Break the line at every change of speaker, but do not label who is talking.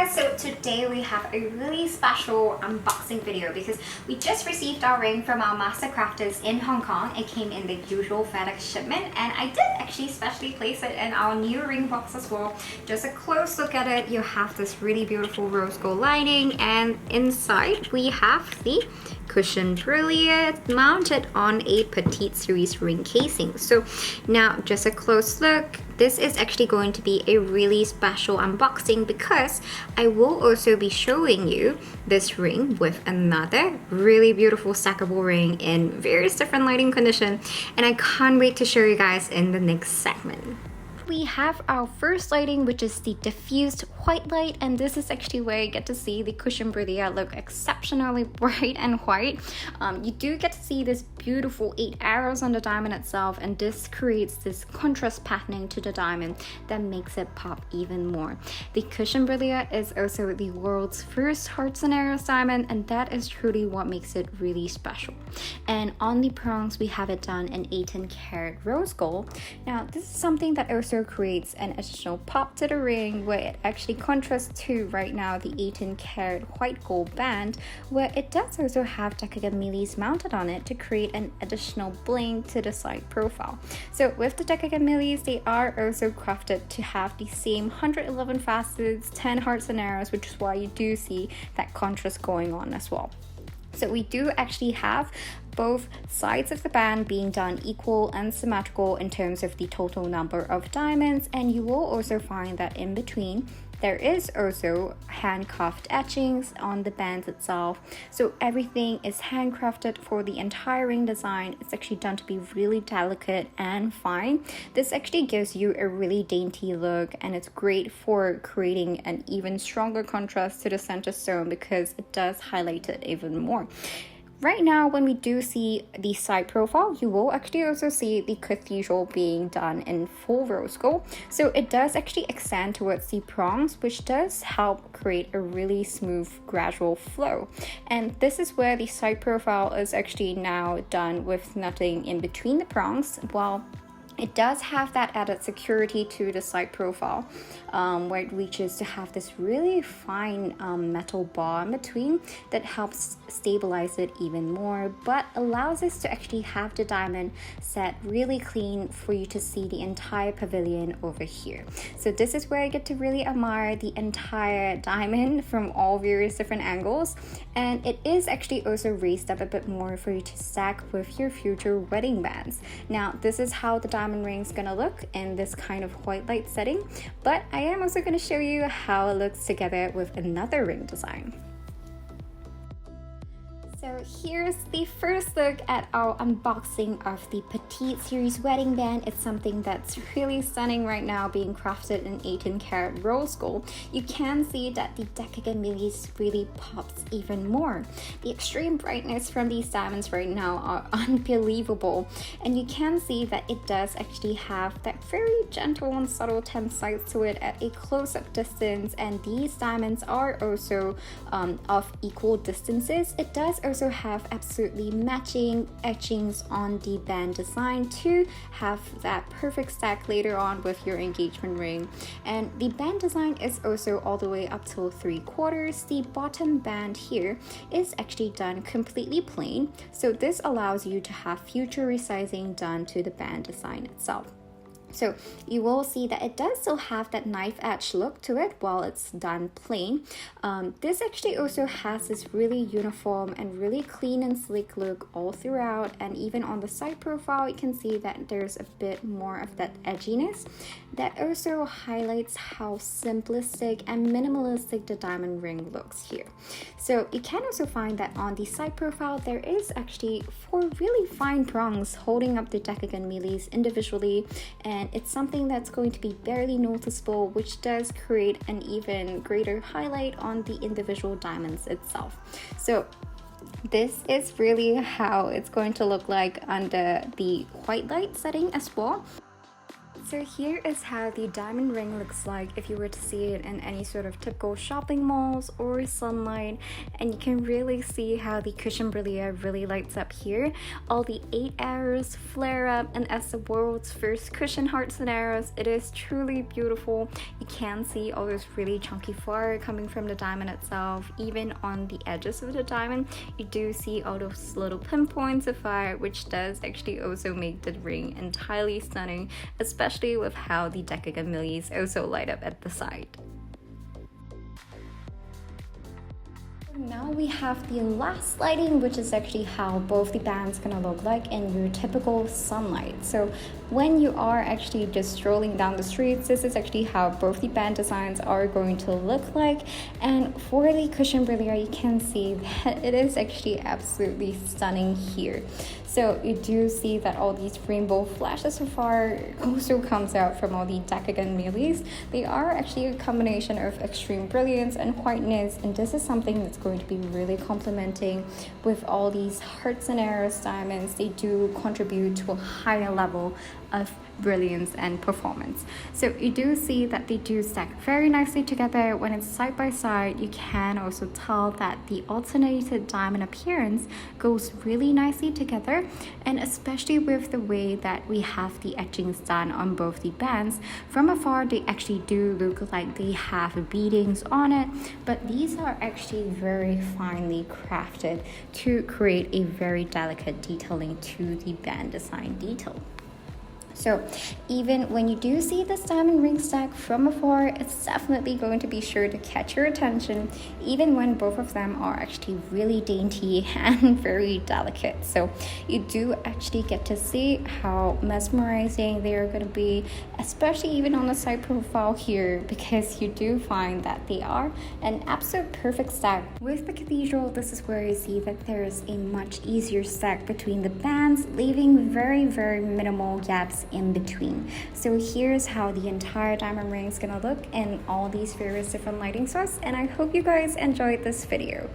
guys, so today we have a really special unboxing video because we just received our ring from our master crafters in Hong Kong. It came in the usual FedEx shipment and I did actually specially place it in our new ring box as well. Just a close look at it, you have this really beautiful rose gold lining, and inside we have the cushion Brellia mounted on a Petite Series ring casing. So now just a close look. This is actually going to be a really special unboxing because I will also be showing you this ring with another really beautiful stackable ring in various different lighting conditions, and I can't wait to show you guys in the next segment. We have our first lighting, which is the diffused white light, and this is actually where you get to see the cushion Brellia look exceptionally bright and white. You do get to see this beautiful 8 arrows on the diamond itself, and this creates this contrast patterning to the diamond that makes it pop even more. The cushion Brellia is also the world's first hearts and arrows diamond, and that is truly what makes it really special. And on the prongs we have it done in 18 karat rose gold. Now this is something that also creates an additional pop to the ring, where it actually contrasts to right now the 18 karat white gold band, where it does also have Decagon millies mounted on it to create an additional bling to the side profile. So with the Decagon millies, they are also crafted to have the same 111 facets, 10 hearts and arrows, which is why you do see that contrast going on as well. So we do actually have both sides of the band being done equal and symmetrical in terms of the total number of diamonds, and you will also find that in between there is also handcrafted etchings on the band itself. So everything is handcrafted for the entire ring design. It's actually done to be really delicate and fine. This actually gives you a really dainty look, and it's great for creating an even stronger contrast to the center stone because it does highlight it even more. Right now, when we do see the side profile, you will actually also see the cathedral being done in full rose gold. So it does actually accentuate the prongs, which does help create a really smooth, gradual flow. And this is where the side profile is actually now done with nothing in between the prongs, while it does have that added security to the side profile, where it reaches to have this really fine metal bar in between that helps stabilize it even more, but allows us to actually have the diamond set really clean for you to see the entire pavilion over here. So this is where I get to really admire the entire diamond from all various different angles, and it is actually also raised up a bit more for you to stack with your future wedding bands. Now this is how the diamond ring is gonna look in this kind of white light setting, but I am also going to show you how it looks together with another ring design. So here's the first look at our unboxing of the Petite Series wedding band. It's something that's really stunning right now, being crafted in 18 karat rose gold. You can see that the Decagon millies really pops even more. The extreme brightness from these diamonds right now are unbelievable, and you can see that it does actually have that very gentle and subtle tensite to it at a close-up distance, and these diamonds are also of equal distances. It does also have absolutely matching etchings on the band design to have that perfect stack later on with your engagement ring. And the band design is also all the way up till 3/4. The bottom band here is actually done completely plain, so this allows you to have future resizing done to the band design itself. So you will see that it does still have that knife edge look to it while it's done plain. This actually also has this really uniform and really clean and sleek look all throughout, and even on the side profile you can see that there's a bit more of that edginess that also highlights how simplistic and minimalistic the diamond ring looks here. So you can also find that on the side profile there is actually 4 really fine prongs holding up the Decagon millies individually, and it's something that's going to be barely noticeable, which does create an even greater highlight on the individual diamonds itself. So this is really how it's going to look like under the white light setting as well. So here is how the diamond ring looks like if you were to see it in any sort of typical shopping malls or sunlight, and you can really see how the cushion Brellia really lights up here. All the 8 arrows flare up, and as the world's first cushion hearts and arrows, it is truly beautiful. You can see all this really chunky fire coming from the diamond itself. Even on the edges of the diamond, you do see all those little pinpoints of fire, which does actually also make the ring entirely stunning, especially with how the Decagon millies also light up at the side. Now we have the last lighting, which is actually how both the bands gonna look like in your typical sunlight. So when you are actually just strolling down the streets, this is actually how both the band designs are going to look like. And for the cushion Brellia, you can see that it is actually absolutely stunning here. So you do see that all these rainbow flashes so far also comes out from all the Decagon millies. They are actually a combination of extreme brilliance and whiteness, and this is something that's going to be really complementing with all these hearts and arrows diamonds. They do contribute to a higher level of brilliance and performance. So you do see that they do stack very nicely together. When it's side by side, you can also tell that the alternated diamond appearance goes really nicely together, and especially with the way that we have the etchings done on both the bands. From afar, they actually do look like they have beadings on it, but these are actually very finely crafted to create a very delicate detailing to the band design detail. So even when you do see this diamond ring stack from afar, it's definitely going to be sure to catch your attention, even when both of them are actually really dainty and very delicate. So you do actually get to see how mesmerizing they are going to be, especially even on the side profile here, because you do find that they are an absolute perfect stack. With the cathedral, this is where you see that there is a much easier stack between the bands, leaving very minimal gaps in between. So here's how the entire diamond ring is gonna look in all these various different lighting sources, and I hope you guys enjoyed this video.